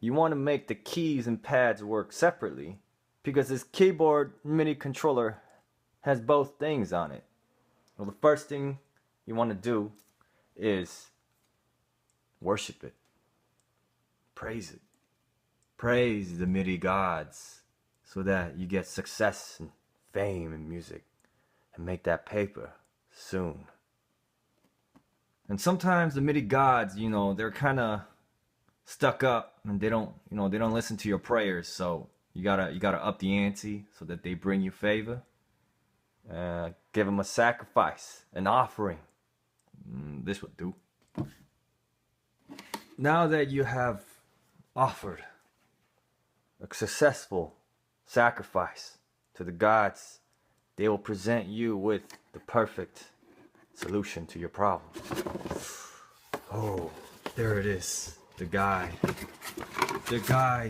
you want to make the keys and pads work separately because this keyboard MIDI controller has both things on it. Well, the first thing you want to do is worship it. Praise it. Praise the MIDI gods so that you get success and fame in music and make that paper soon. And sometimes the MIDI gods, you know, they're kind of stuck up and they don't listen to your prayers. So you gotta up the ante so that they bring you favor. Give them a sacrifice, an offering. This would do. Now that you have offered a successful sacrifice to the gods, they will present you with the perfect solution to your problem. Oh, there it is. The guide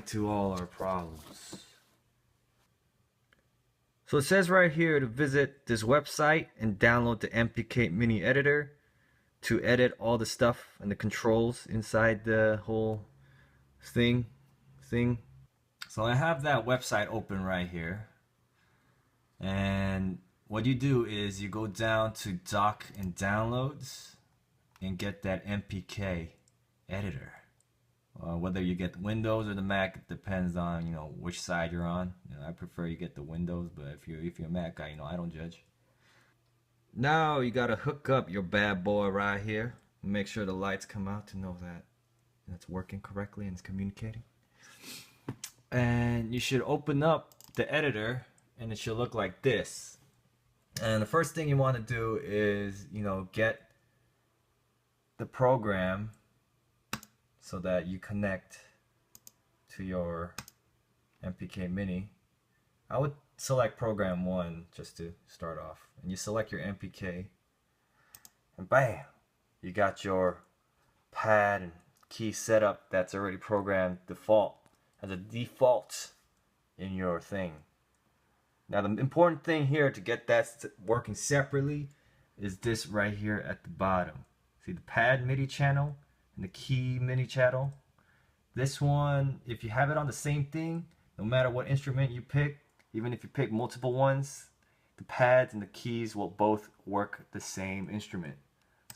to all our problems. So it says right here to visit this website and download the MPK Mini editor to edit all the stuff and the controls inside the whole thing. So I have that website open right here, and what you do is you go down to dock and downloads and get that MPK editor. Whether you get Windows or the Mac, it depends on which side you're on. I prefer you get the Windows, but if you're a Mac guy, I don't judge. Now you gotta hook up your bad boy right here. Make sure the lights come out to know that it's working correctly and it's communicating. And you should open up the editor, and it should look like this. And the first thing you want to do is get the program so that you connect to your MPK Mini. I would select program 1 just to start off, and you select your MPK, and bam, you got your pad and key setup that's already programmed as a default in your thing. Now the important thing here to get that working separately is this right here at the bottom. See the pad MIDI channel and the key MIDI channel? This one, if you have it on the same thing, no matter what instrument you pick, even if you pick multiple ones, the pads and the keys will both work the same instrument.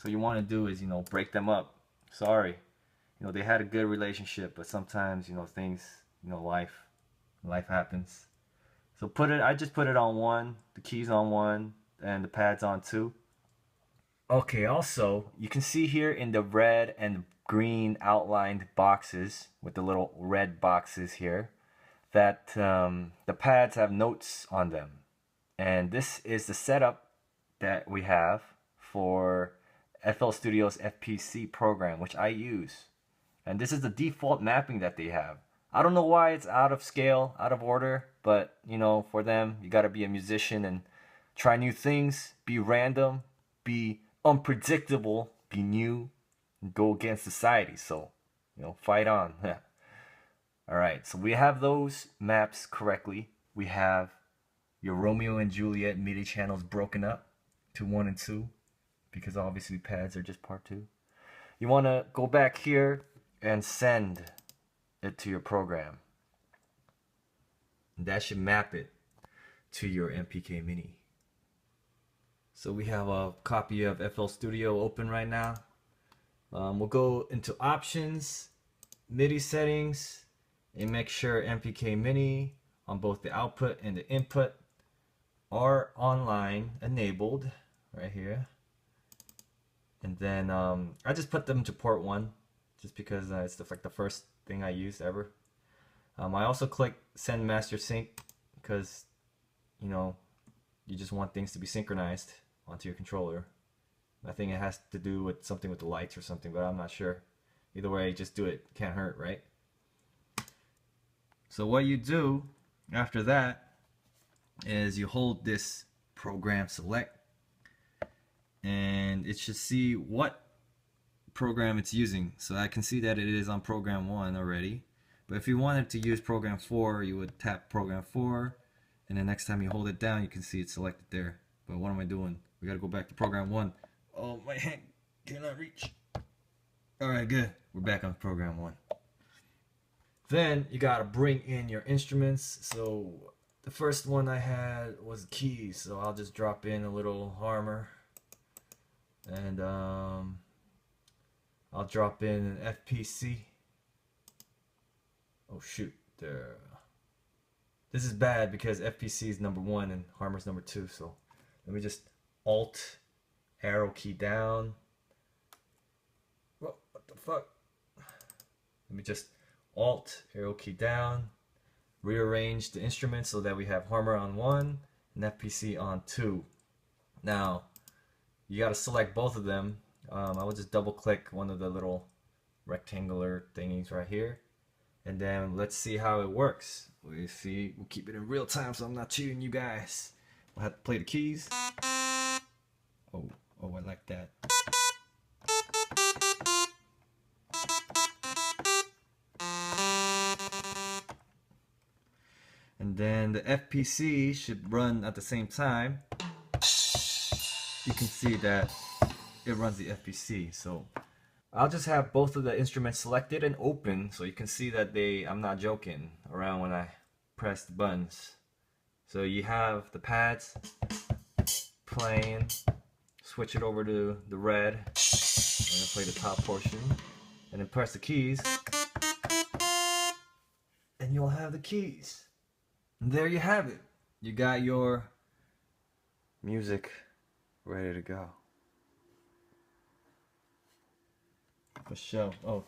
So you want to do is, break them up. Sorry. They had a good relationship, but sometimes, things, life happens. So I just put it on 1, the keys on 1, and the pads on 2. Okay, also, you can see here in the red and green outlined boxes with the little red boxes here that the pads have notes on them. And this is the setup that we have for FL Studio's FPC program, which I use. And this is the default mapping that they have. I don't know why it's out of scale, out of order, but for them, you gotta be a musician and try new things, be random, be unpredictable, be new, and go against society. So, fight on. Alright, so we have those maps correctly. We have your Romeo and Juliet MIDI channels broken up to 1 and 2, because obviously pads are just part 2. You want to go back here and send it to your program. And that should map it to your MPK Mini. So we have a copy of FL Studio open right now. We'll go into options, MIDI settings, and make sure MPK Mini on both the output and the input are online enabled right here. And then I just put them to port 1 just because it's the first thing I use ever. I also click send master sync because you just want things to be synchronized onto your controller. I think it has to do with something with the lights or something, but I'm not sure. Either way, just do it. Can't hurt, right? So what you do after that is you hold this program select, and it should see what program it's using. So I can see that it is on program 1 already, but if you wanted to use program 4, you would tap program 4, and the next time you hold it down, you can see it's selected there. But what am I doing? We gotta go back to program 1. Oh, my hand cannot reach. Alright, good. We're back on program 1. Then you gotta bring in your instruments. So the first one I had was keys, so I'll just drop in a little Harmor, and I'll drop in an FPC. Oh shoot, there. This is bad because FPC is number 1 and Harmor's number 2. So let me just Alt arrow key down. Whoa, what the fuck? Let me just Alt arrow key down. Rearrange the instruments so that we have Harmor on 1 and FPC on 2. Now you got to select both of them. I will just double click one of the little rectangular thingies right here, and then let's see how it works. We'll keep it in real time so I'm not cheating you guys. We'll have to play the keys. Oh, I like that. And then the FPC should run at the same time. You can see that it runs the FPC. So I'll just have both of the instruments selected and open so you can see that I'm not joking around when I press the buttons. So you have the pads playing, switch it over to the red, and then play the top portion, and then press the keys, and you'll have the keys. And there you have it. You got your music ready to go. For sure. Oh,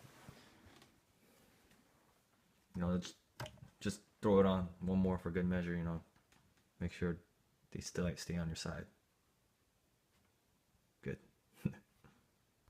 just throw it on one more for good measure. Make sure they still stay on your side.